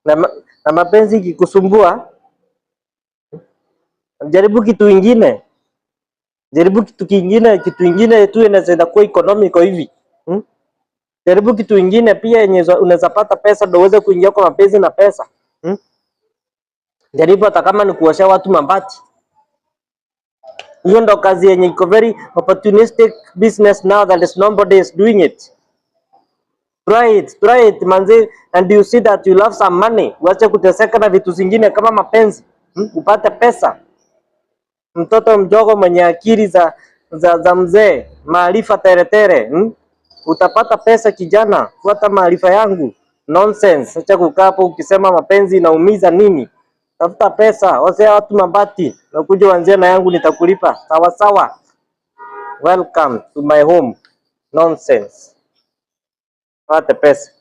na mapenzi ikikusumbua, jaribu kitu kingine. Jaribu kitu kingine tu inaweza kuwa economic hivi. Jaribu kitu kingine pia yenye unaweza pata pesa ndio uweze kuingia kwa mapenzi na pesa. Jaribu hata kama ni kuosha watu mabati. Hiyo ndo kazi yenye iko very opportunistic business now that nobody is doing it. Try it manze, and you see that you love some money. Uache kuteseka na vitu zingine kama mapenzi. Upate pesa. Mtoto mdogo mwenye akili za mzee, maarifa teretere. Utapata pesa kijana, fuata maarifa yangu. Nonsense. Acha kukaa hapo ukisema mapenzi inaumiza nini? Tafuta pesa, osea watu mabati, na kuja uanzie na yangu nitakulipa. Sawa sawa. Welcome to my home. Nonsense. Pata pesa.